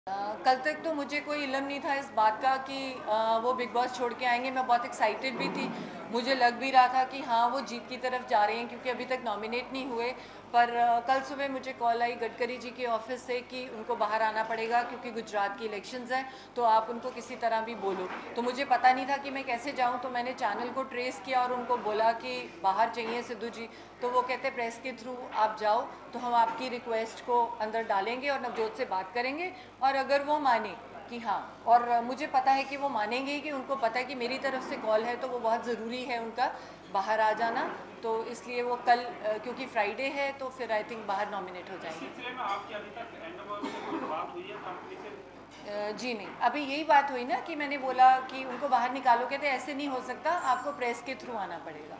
कल तक तो मुझे कोई इल्म नहीं था इस बात का कि वो बिग बॉस छोड़ के आएंगे। मैं बहुत एक्साइटेड भी थी। मुझे लग भी रहा था कि हाँ वो जीत की तरफ जा रहे हैं क्योंकि अभी तक नॉमिनेट नहीं हुए। पर कल सुबह मुझे कॉल आई गडकरी जी के ऑफिस से कि उनको बाहर आना पड़ेगा क्योंकि गुजरात की इलेक्शंस हैं, तो आप उनको किसी तरह भी बोलो। तो मुझे पता नहीं था कि मैं कैसे जाऊँ, तो मैंने चैनल को ट्रेस किया और उनको बोला कि बाहर चाहिए सिद्धू जी। तो वो कहते प्रेस के थ्रू आप जाओ तो हम आपकी रिक्वेस्ट को अंदर डालेंगे और नवजोत से बात करेंगे, और अगर वो माने कि हाँ, और मुझे पता है कि वो मानेंगे ही, कि उनको पता है कि मेरी तरफ से कॉल है तो वो बहुत ज़रूरी है उनका बाहर आ जाना। तो इसलिए वो कल क्योंकि फ्राइडे है तो फिर आई थिंक बाहर नॉमिनेट हो जाएंगे। सिलसिले में आपकी अभी तक एंडोवर से कोई बात हुई है कंपनी से? जी नहीं, अभी यही बात हुई ना कि मैंने बोला कि उनको बाहर निकालो, कहते ऐसे नहीं हो सकता, आपको प्रेस के थ्रू आना पड़ेगा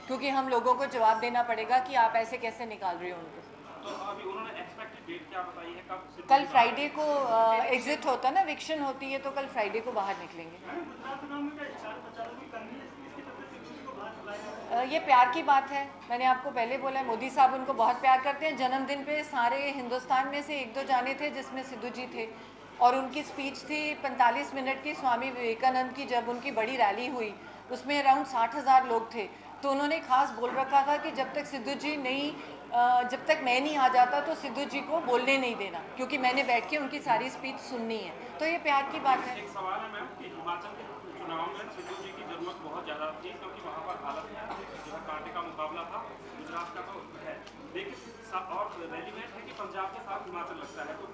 क्योंकि हम लोगों को जवाब देना पड़ेगा कि आप ऐसे कैसे निकाल रहे हो उनको। तो अभी उन्होंने एक्सपेक्टेड डेट क्या बताई है, कब सिद्धू कल जी बाहर फ्राइडे को एग्जिट होता ना, विक्शन होती है, तो कल फ्राइडे को बाहर निकलेंगे। ये प्यार की बात है, मैंने आपको पहले बोला है, मोदी साहब उनको बहुत प्यार करते हैं। जन्मदिन पे सारे हिंदुस्तान में से एक दो जाने थे जिसमें सिद्धू जी थे, और उनकी स्पीच थी 45 मिनट की स्वामी विवेकानंद की, जब उनकी बड़ी रैली हुई उसमें अराउंड 60,000 लोग थे। तो उन्होंने खास बोल रखा था कि जब तक सिद्धू जी नहीं जब तक मैं नहीं आ जाता तो सिद्धू जी को बोलने नहीं देना, क्योंकि मैंने बैठ के उनकी सारी स्पीच सुननी है। तो ये प्यार की बात है। एक सवाल है मैम कि हिमाचल के चुनाव में सिद्धू जी की जरूरत बहुत ज़्यादा थी क्योंकि वहाँ पर हालत जो है कांटे का मुकाबला था। गुजरात का तो है, लेकिन और रेलीवेंट है कि पंजाब के साथ हिमाचल लगता है, तो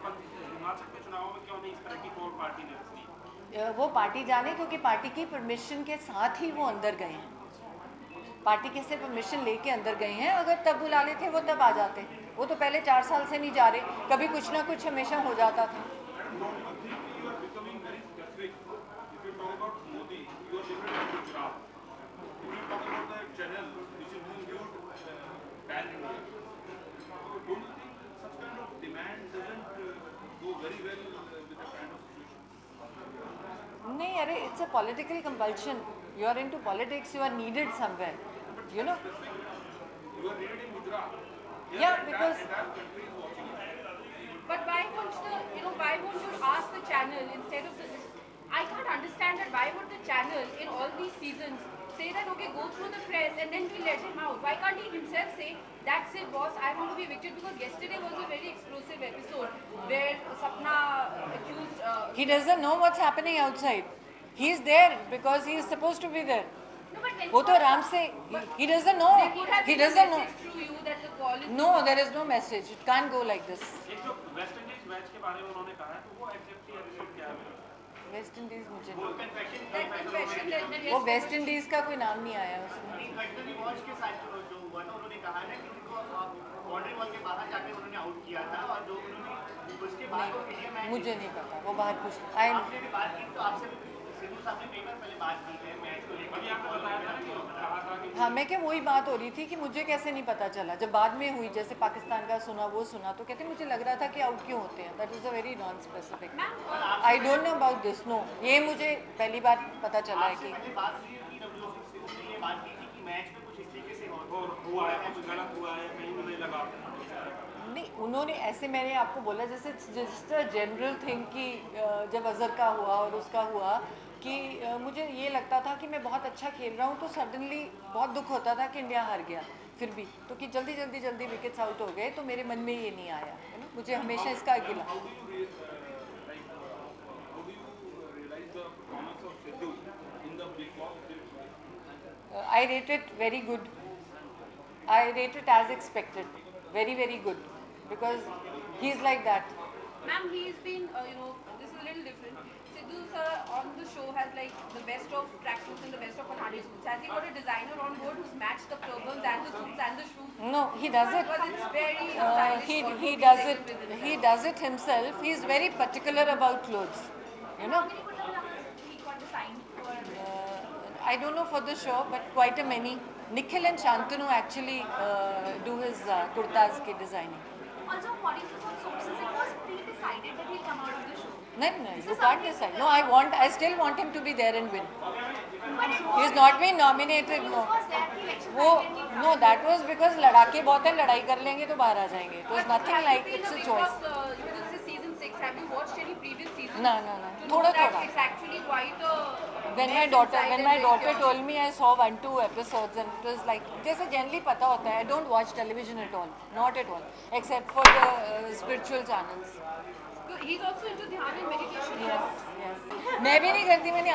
हिमाचल के चुनाव में क्यों नहीं इस तरह की कोर पार्टी ने रखी? वो पार्टी जाने, क्योंकि पार्टी की परमिशन के साथ ही वो अंदर गए हैं। पार्टी के से परमिशन लेके अंदर गए हैं, अगर तब बुला लेते वो तब आ जाते। वो तो पहले 4 साल से नहीं जा रहे, कभी कुछ ना कुछ हमेशा हो जाता था। नहीं, अरे it's a political compulsion. You are into politics, you are needed somewhere, you know. या because But why won't why won't you ask the channel instead of the? I can't understand that. Why would the channel in all these seasons say that okay, go through the press and then we let him out? Why can't he himself say that's it, boss? I want to be evicted, because yesterday was a very explosive episode where Sapna accused. he doesn't know what's happening outside. He is there because he is supposed to be there. No, but when वो तो आराम से, he doesn't know. there could have He been a doesn't know. message through you that the call is. No, there is no message. It can't go like this. एक जो West Indies match के बारे में उन्होंने कहा है, तो वो एग्जैक्टली रिलेट क्या है? वेस्ट इंडीज मुझे वो नहीं, That confession that वो वेस्ट इंडीज का कोई नाम नहीं आया उसमें। गडकरी वॉच के साथ जो हुआ था, उन्होंने कहा है कि उनको बाउंड्री वॉल के बाहर जाके उन्होंने आउट किया था, और जो उन्होंने उसके बाद वो इंडिया मैच मुझे नहीं पता, वो बाहर कुछ आई। आपने भी बात की, तो आपसे सिद्धू साहब ने कई बार पहले बात की है मैच को लेकर। अभी आपने बताया था ना कि कहा था कि हाँ, मैं क्या वही बात हो रही थी कि मुझे कैसे नहीं पता चला, जब बाद में हुई, जैसे पाकिस्तान का सुना वो सुना, तो कहते मुझे लग रहा था कि आउट क्यों होते हैं। That is a very non specific. I don't know about this. No, ये मुझे पहली बार पता चला है कि पहले बात हुई थी, नवजोत सिंह सिद्धू ने ये बात की थी कि मैच में कुछ इस तरीके से हुआ है, कुछ गलत हुआ है, कहीं उन्हें लगा। नहीं, उन्होंने ऐसे, मैंने आपको बोला जैसे जस्ट जनरल थिंग कि जब अजहर का हुआ और उसका हुआ कि मुझे ये लगता था कि मैं बहुत अच्छा खेल रहा हूँ, तो सडनली बहुत दुख होता था कि इंडिया हार गया फिर भी, तो कि जल्दी विकेट्स आउट हो गए, तो मेरे मन में ये नहीं आया है ना, मुझे हमेशा इसका गिला। I rate it very good. I rate it as expected. Very good. Because he's like that. Ma'am, he's been, this is a little different. Sidhu sir on the show has like the best of tracksuits and the best of Panadi suits. Has he got a designer on board who's matched the turbans and the suits and the shoes? No, he does it. Because it's very stylish. He does it. He does it himself. He's very particular about clothes. You know. How many kurtas he got designed for? I don't know for the show, but quite a many. Nikhil and Shantanu actually do his kurtas ki designing. Also, according to some sources, it was pre-decided that he'll come out of the show. No, you can't decide. No, I still want him to be there and win. But it was, He's not been nominated. news No. was there the election वो time when he no, that was because लड़ाके बहुत हैं, लड़ाई कर लेंगे तो बाहर आ जाएंगे. It was nothing like Been it's a a Big choice. Boss, this is season 6 seasons? Have you watched any previous seasons? No. To know Thoda that thoda. it's actually quite a When my mess daughter inside and very chaotic. told me, I saw 1-2 episodes and it was like, जैसे generally पता होता है, I don't watch television at all, not at all, except for the spiritual channels. So he's also into dhyan and meditation. Yes. मैं भी नहीं करती, मैंने